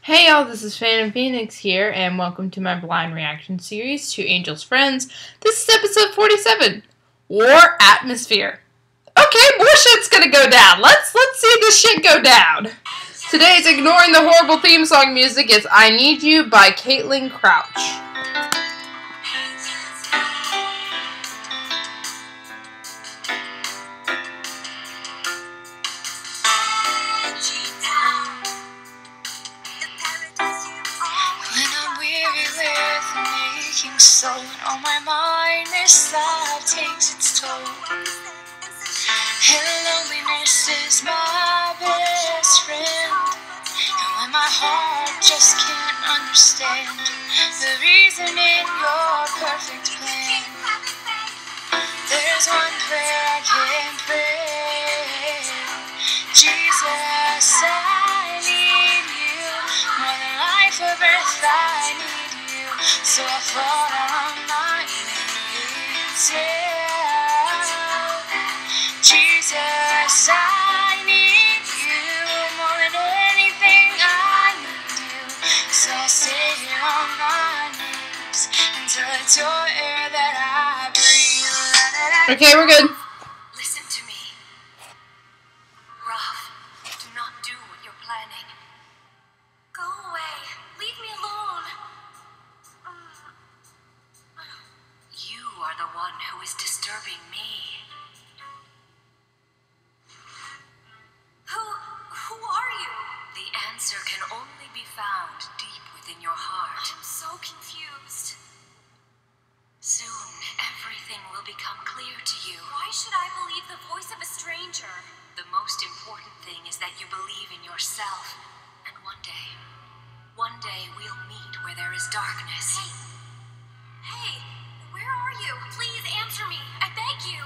Hey y'all, this is Phantom Phoenix here, and welcome to my blind reaction series to Angel's Friends. This is episode 47, War Atmosphere. Okay, more shit's gonna go down. Let's see this shit go down. Today's ignoring the horrible theme song music is I Need You by Caitlin Crouch. So on my mind, this life takes its toll, and loneliness is my best friend. And when my heart just can't understand the reason in your perfect plan, there's one prayer I can pray. Jesus, I need you more than life or breath. I need you, so I fall on my knees. Yeah. Jesus, I need you more than anything. I need you, so I stay here on my knees until it's your air that I breathe. Okay, we're good. Listen to me, Ruff. Do not do what you're planning. Go away. Leave me alone. You are the one who is disturbing me. Who are you? The answer can only be found deep within your heart. I'm so confused. Soon, everything will become clear to you. Why should I believe the voice of a stranger? The most important thing is that you believe in yourself. And one day we'll meet where there is darkness. Hey, where are you? Please answer me. I beg you.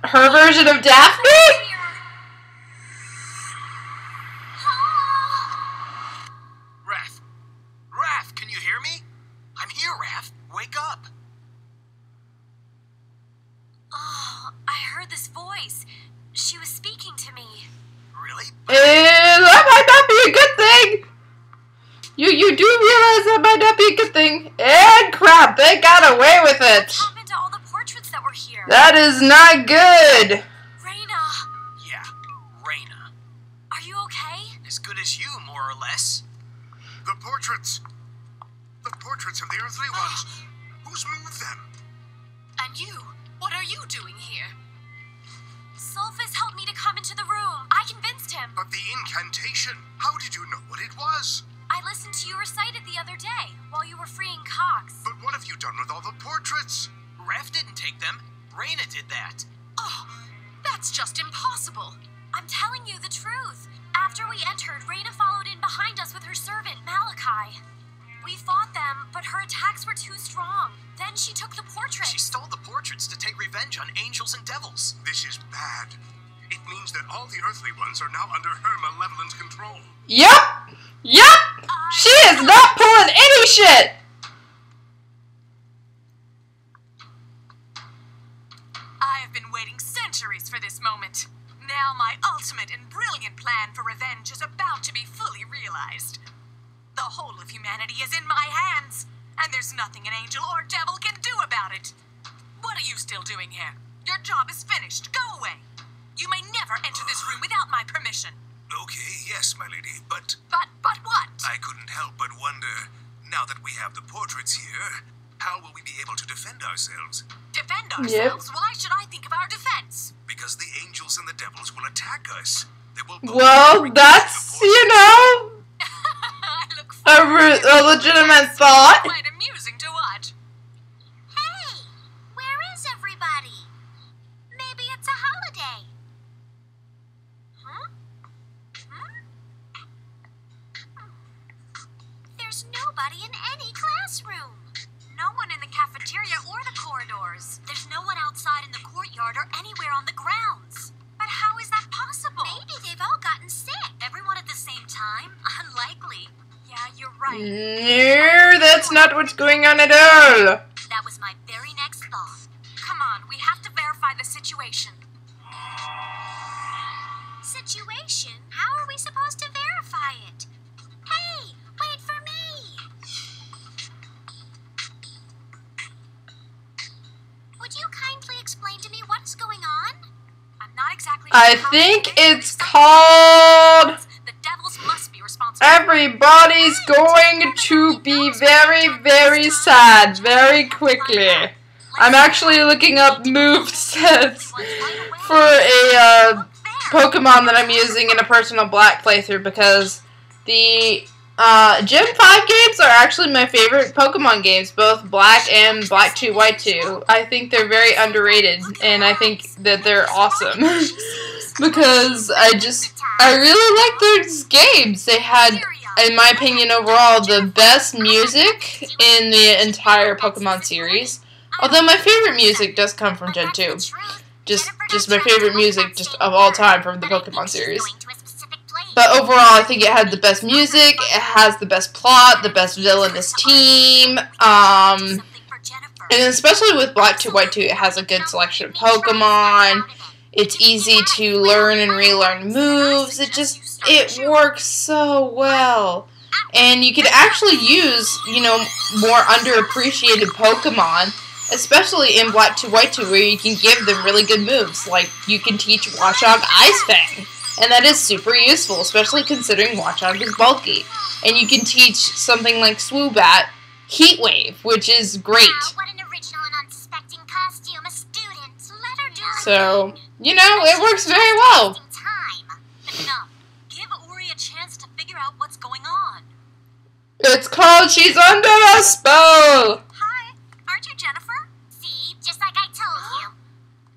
Her version of Daphne? Raph, can you hear me? I'm here, Raph. Wake up. Oh, I heard this voice. She was speaking to me. Really? That might not be a good thing. You do realize that might not be a good thing. And crap, they got away with it. What happened to all the portraits that were here? That is not good. Raina, Yeah, Raina. are you okay? As good as you, more or less. The portraits of the earthly ones. Who's moved them? And you? What are you doing here? Sulfus helped me to come into the room. I convinced him. But the incantation. How did you know what it was? I listened to you recite it the other day while you were freeing Cox. But what have you done with all the portraits? Raph didn't take them. Raina did that. Oh, that's just impossible. I'm telling you the truth. After we entered, Raina followed in behind us with her servant, Malachi. We fought them, but her attacks were too strong. Then she took the portraits. She stole the portraits to take revenge on angels and devils. This is bad. It means that all the earthly ones are now under her malevolent control. Yup. She is not pulling any shit. I have been waiting centuries for this moment. Now my ultimate and brilliant plan for revenge is about to be fully realized. The whole of humanity is in my hands, and there's nothing an angel or devil can do about it. What are you still doing here? Your job is finished. Go away. You may never enter this room without my permission. Okay, yes, my lady, but But what? I couldn't help but wonder, now that we have the portraits here, how will we be able to defend ourselves? Defend ourselves? Why should I think of our defense? Because the angels and the devils will attack us. They will both Well, that's, you know, I look forward to a legitimate thought. quite amusing to watch. Hey, where is everybody? Maybe it's a holiday. Huh? There's nobody in any classroom. No one in the cafeteria or the corridors. There's no one outside in the courtyard or anywhere on the grounds. But how is that possible? Maybe they've all gotten sick. Everyone at the same time? Unlikely. Yeah, you're right. No, that's not what's going on at all. That was my very next thought. Come on, we have to verify the situation. situation. How are we supposed to verify it? Hey, wait for me! Would you kindly explain to me what's going on? I'm not exactly I sure think how to it's explain called the devils must be responsible. Everybody's Going to Be Very, Very Sad very quickly. I'm actually looking up move sets for a Pokemon that I'm using in a personal Black playthrough because the Gen 5 games are actually my favorite Pokemon games, both Black and Black 2, White 2. I think they're very underrated, and I think that they're awesome. Because I really like those games. They had, in my opinion, overall, the best music in the entire Pokemon series. Although my favorite music does come from Gen 2. Just my favorite music just of all time from the Pokemon series. But overall, I think it had the best music, it has the best plot, the best villainous team, and especially with Black 2, White 2, it has a good selection of Pokemon. It's easy to learn and relearn moves. It works so well. And you can actually use, more underappreciated Pokemon, especially in Black 2, White 2, where you can give them really good moves. Like, you can teach Watchog Ice Fang, and that is super useful, especially considering Watchog is bulky. And you can teach something like Swoobat Heat Wave, which is great. What an original and unsuspecting costume, a student. Let her do her So, thing. it works very well. Enough. Give Ori a chance to figure out what's going on. It's called She's Under a Spell! Hi, aren't you Jennifer? See, just like I told you.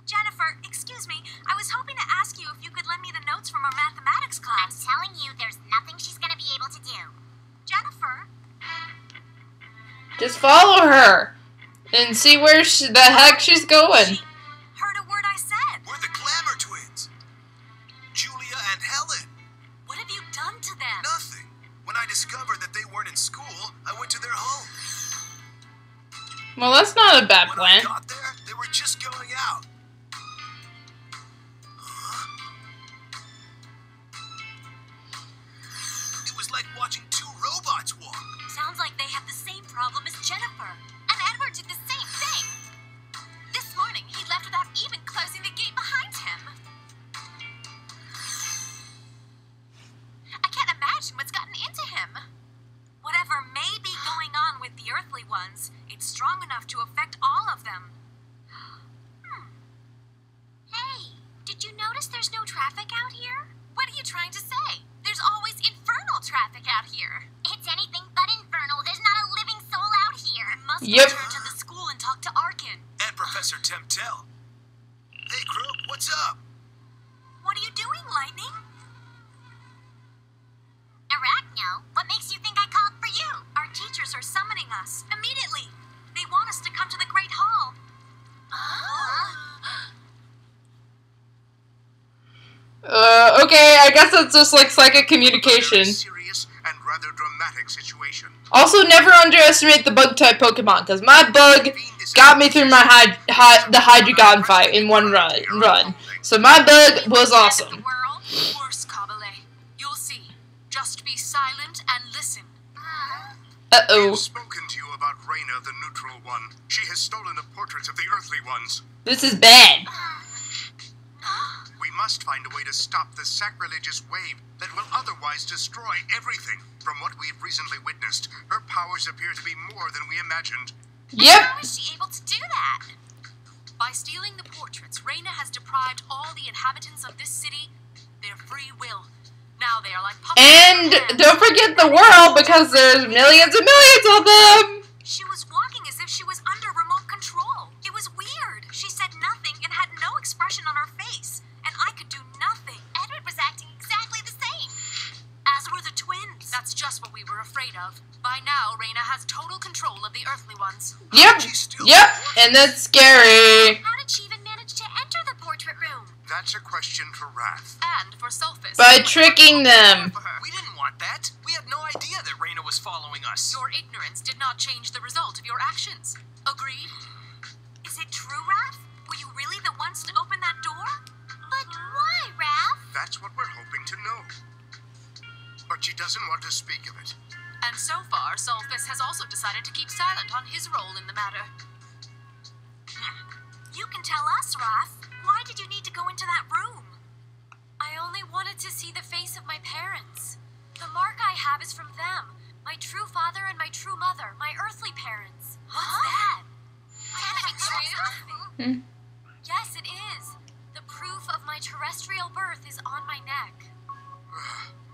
Jennifer, excuse me. I was hoping to ask you if you could lend me the notes from our mathematics I'm class. telling you, there's nothing she's gonna be able to do. Jennifer? Just follow her and see where the heck she's going. Heard a word I said. We're the Glamour Twins. Julia and Helen. What have you done to them? Nothing. When I discovered that they weren't in school, I went to their home. Well, that's not a bad When I plan. got there, they were just going out. It was like watching two robots walk. Sounds like they have the same problem as Jennifer. And Edward did the same thing. This morning, he left without even closing the gate behind him. I can't imagine what's gotten into him. Whatever may be going on with the earthly ones, it's strong enough to affect all of them. Hey, did you notice there's no traffic out here? What are you trying to say? There's always infernal traffic out here. It's anything but infernal. There's not a living soul out here. I must Yep. return to the school and talk to Arkin. And Professor Temptel. Hey, Crook, what's up? What are you doing, Lightning? Arachno, what makes you think I called for you? Our teachers are summoning us. Immediately. They want us to come to the Great Hall. Okay, I guess it's just like psychic communication. Very serious and rather dramatic situation. Also, never underestimate the bug-type Pokemon, because my bug got me through my the Hydreigon fight in one run. So my bug was awesome. Worse, Kabale. You'll see. Just be silent and listen. Uh-oh. I've spoken to you about Reyna, the neutral one. She has stolen the portraits of the earthly ones. This is bad. We must find a way to stop the sacrilegious wave that will otherwise destroy everything. From what we've recently witnessed, her powers appear to be more than we imagined. Yep. How is she able to do that? By stealing the portraits, Reyna has deprived all the inhabitants of this city their free will. Now they are like puppets. And don't forget the world, because there's millions and millions of them. She was walking as if she was under remote control. It was weird. She said nothing and had no expression on her face. And I could do nothing. Edward was acting exactly the same. As were the twins. That's just what we were afraid of. By now, Reyna has total control of the earthly ones. Yep. Yep. And that's scary. How did she even manage to enter the portrait room? That's a question for Wrath. And for Sulfus. By tricking them. We didn't want that. We had no idea that Reyna was following us. Your ignorance did not change the result of your actions. Agreed? Is it true, Raph? Were you really the ones to open that door? But why, Raph? That's what we're hoping to know. But she doesn't want to speak of it. And so far, Sulfus has also decided to keep silent on his role in the matter. You can tell us, Raph. Why did you need to go into that room? I only wanted to see the face of my parents. The mark I have is from them. My true father and my true mother, my earthly parents. What's that? Can it be true? Yes, it is. The proof of my terrestrial birth is on my neck.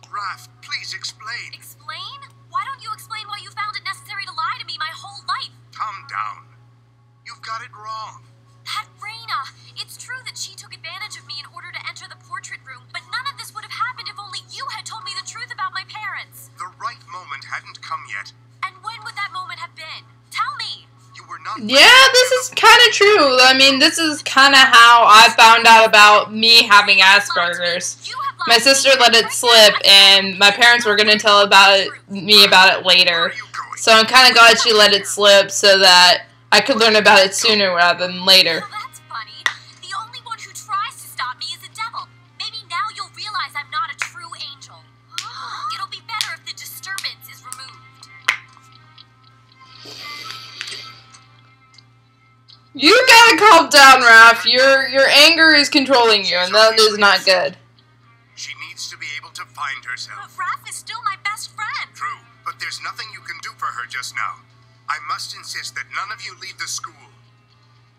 Raph, please explain. Explain? Why don't you explain why you found it necessary to lie to me my whole life? Calm down. You've got it wrong. That Raina! It's true that she took advantage of me in order to enter the portrait room, but none of this would have happened if only you had told me the truth about my parents. The right moment hadn't come yet. And when would that moment have been? Tell me! You were not... Yeah, this is kind of true. I mean, this is kind of how I found out about me having Asperger's. My sister let it slip, and my parents were going to tell me about it later. So I'm kind of glad she let it slip so that I could learn about it sooner rather than later. Well, that's funny. The only one who tries to stop me is a devil. Maybe now you'll realize I'm not a true angel. It'll be better if the disturbance is removed. You gotta calm down, Raph. Your anger is controlling you, and that is not good. She needs to be able to find But herself. Raph is still my best friend. True, but there's nothing you can do for her just now. I must insist that none of you leave the school.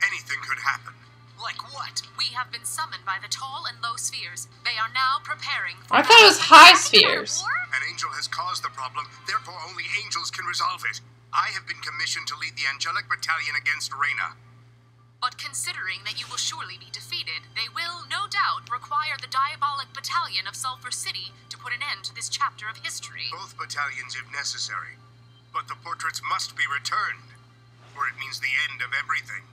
Anything could happen. Like what? We have been summoned by the tall and low spheres. They are now preparing for... I thought it was high spheres. An angel has caused the problem, therefore only angels can resolve it. I have been commissioned to lead the angelic battalion against Raina. But considering that you will surely be defeated, they will, no doubt, require the diabolic battalion of Sulphur City to put an end to this chapter of history. Both battalions if necessary. But the portraits must be returned, or it means the end of everything.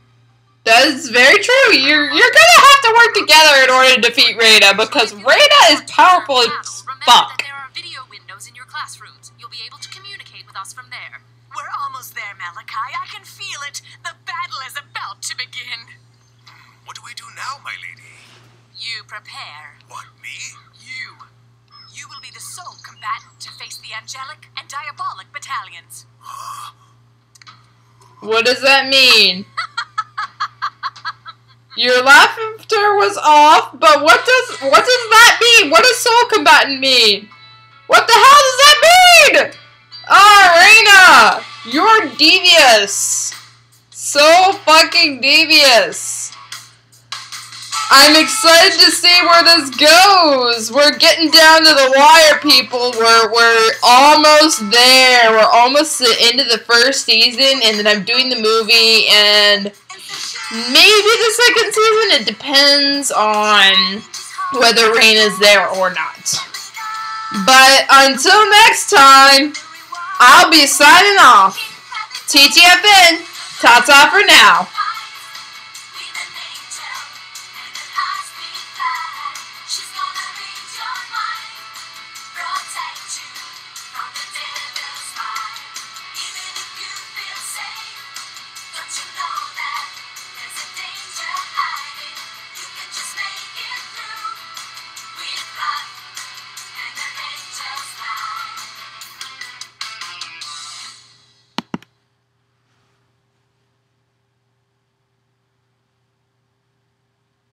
That is very true. You're gonna have to work together in order to defeat Raina, because Raina is powerful as Remember fuck. that there are video windows in your classrooms. You'll be able to communicate with us from there. We're almost there, Malachi. I can feel it. The battle is about to begin. What do we do now, my lady? You prepare. What, me? You. You will be the sole combatant to face the angelic and diabolic battalions. What does that mean? Your laughter was off, but what does that mean? What does soul combatant mean? What the hell does that mean? Ah, Raina! You're devious. So fucking devious. I'm excited to see where this goes. We're getting down to the wire, people. We're almost there. We're almost to the end of the first season, and then I'm doing the movie, and maybe the second season. It depends on whether Raina's there or not. But until next time, I'll be signing off. TTFN, ta-ta for now.